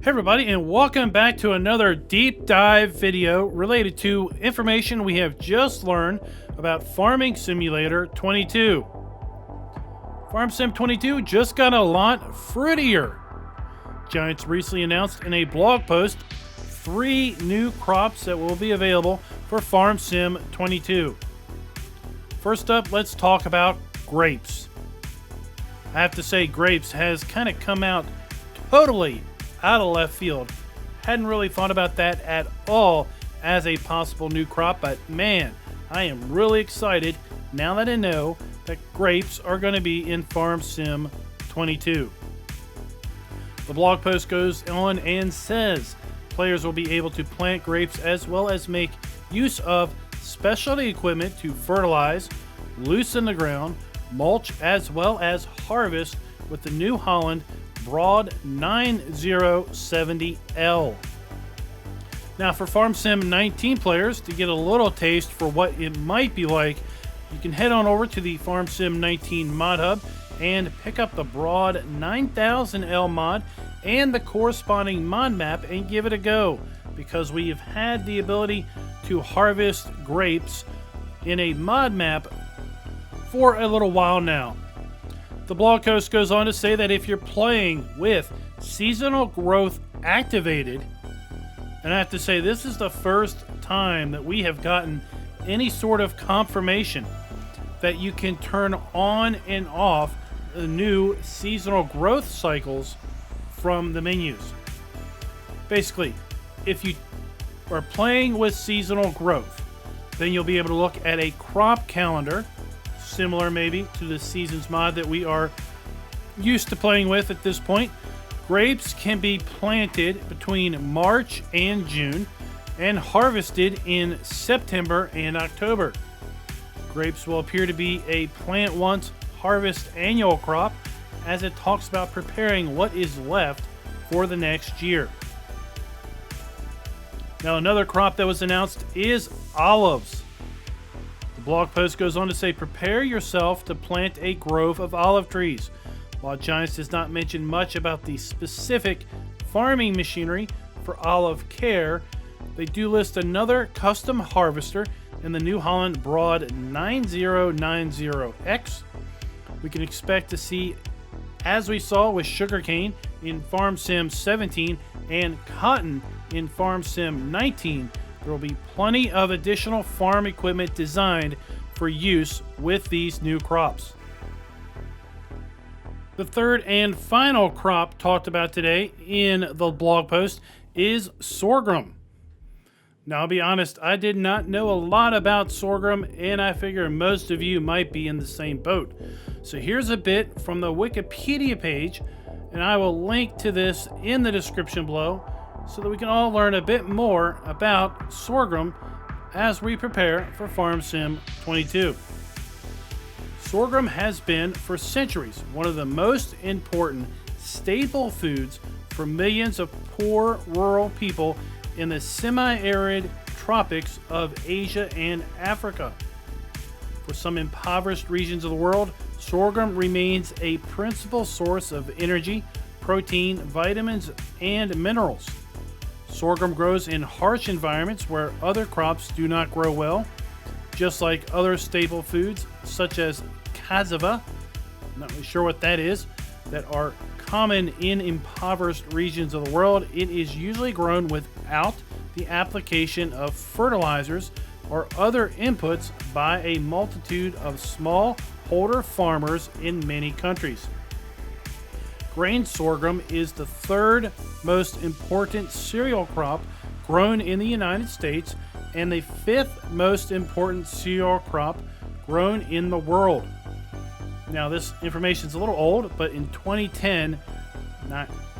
Hey everybody, and welcome back to another deep dive video related to information we have just learned about Farming Simulator 22. Farm Sim 22 just got a lot fruitier. Giants recently announced in a blog post 3 new crops that will be available for Farm Sim 22. First up, let's talk about grapes. I have to say, grapes has kind of come out totally out of left field. Hadn't really thought about that at all as a possible new crop, but man, I am really excited now that I know that grapes are going to be in Farm Sim 22. The blog post goes on and says players will be able to plant grapes as well as make use of specialty equipment to fertilize, loosen the ground, mulch, as well as harvest with the New Holland Broad 9070L. Now for Farm Sim 19 players, to get a little taste for what it might be like, you can head on over to the Farm Sim 19 mod hub and pick up the Broad 9000L mod and the corresponding mod map and give it a go, because we have had the ability to harvest grapes in a mod map for a little while now. The blog post goes on to say that if you're playing with seasonal growth activated, and I have to say this is the first time that we have gotten any sort of confirmation that you can turn on and off the new seasonal growth cycles from the menus. Basically, if you are playing with seasonal growth, then you'll be able to look at a crop calendar similar maybe to the seasons mod that we are used to playing with at this point. Grapes can be planted between March and June and harvested in September and October. Grapes will appear to be a plant once, harvest annual crop, as it talks about preparing what is left for the next year. Now another crop that was announced is olives. The blog post goes on to say, prepare yourself to plant a grove of olive trees. While Giants does not mention much about the specific farming machinery for olive care, they do list another custom harvester in the New Holland Broad 9090X. We can expect to see, as we saw with sugarcane in Farm Sim 17 and cotton in Farm Sim 19, there will be plenty of additional farm equipment designed for use with these new crops. The third and final crop talked about today in the blog post is sorghum. Now, I'll be honest, I did not know a lot about sorghum, and I figure most of you might be in the same boat. So here's a bit from the Wikipedia page, and I will link to this in the description below, so that we can all learn a bit more about sorghum as we prepare for Farm Sim 22. Sorghum has been, for centuries, one of the most important staple foods for millions of poor rural people in the semi-arid tropics of Asia and Africa. For some impoverished regions of the world, sorghum remains a principal source of energy, protein, vitamins, and minerals. Sorghum grows in harsh environments where other crops do not grow well, just like other staple foods such as cassava, not really sure what that is, that are common in impoverished regions of the world. It is usually grown without the application of fertilizers or other inputs by a multitude of smallholder farmers in many countries. Grain sorghum is the third most important cereal crop grown in the United States and the 5th most important cereal crop grown in the world. Now, this information is a little old, but in 2010,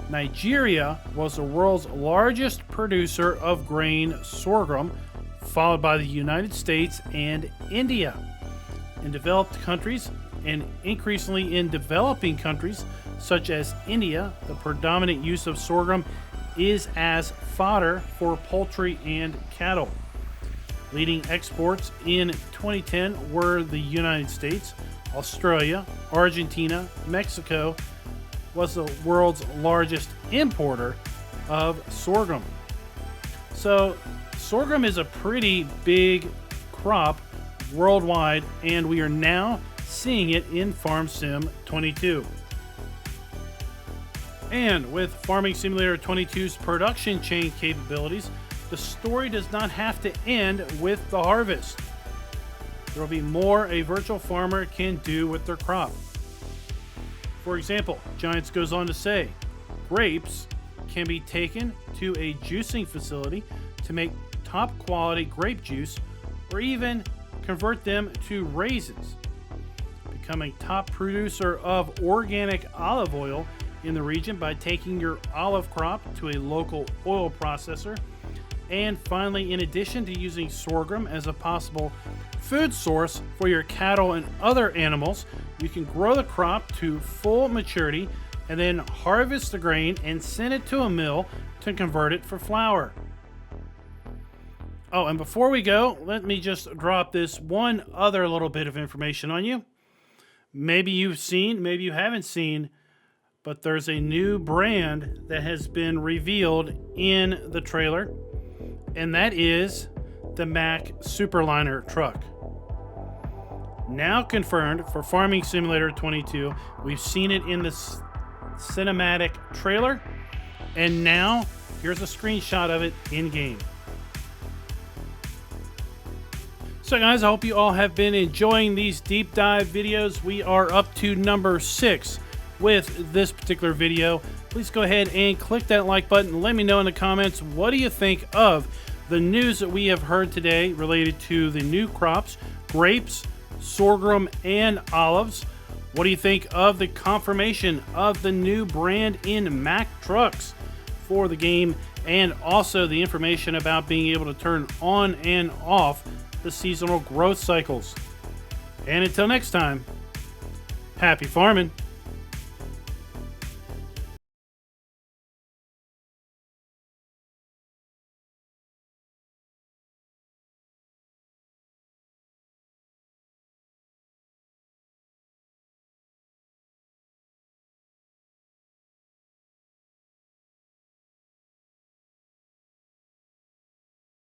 Nigeria was the world's largest producer of grain sorghum, followed by the United States and India. In developed countries, and increasingly in developing countries such as India, the predominant use of sorghum is as fodder for poultry and cattle. Leading exports in 2010 were the United States, Australia, Argentina, Mexico was the world's largest importer of sorghum. So sorghum is a pretty big crop worldwide, and we are now seeing it in Farm Sim 22. And with Farming Simulator 22's production chain capabilities, the story does not have to end with the harvest. There will be more a virtual farmer can do with their crop. For example, Giants goes on to say, grapes can be taken to a juicing facility to make top quality grape juice, or even convert them to raisins. Becoming top producer of organic olive oil in the region by taking your olive crop to a local oil processor. And finally, in addition to using sorghum as a possible food source for your cattle and other animals, you can grow the crop to full maturity and then harvest the grain and send it to a mill to convert it for flour. Oh, and before we go, let me just drop this one other little bit of information on you. Maybe you've seen, maybe you haven't seen, but there's a new brand that has been revealed in the trailer, and that is the MACK Superliner truck. Now confirmed for Farming Simulator 22. We've seen it in the cinematic trailer, and now here's a screenshot of it in game. So guys, I hope you all have been enjoying these deep dive videos. We are up to number 6 with this particular video. Please go ahead and click that like button and let me know in the comments, what do you think of the news that we have heard today related to the new crops, grapes, sorghum, and olives? What do you think of the confirmation of the new brand in Mack trucks for the game, and also the information about being able to turn on and off the seasonal growth cycles? And until next time, happy farming.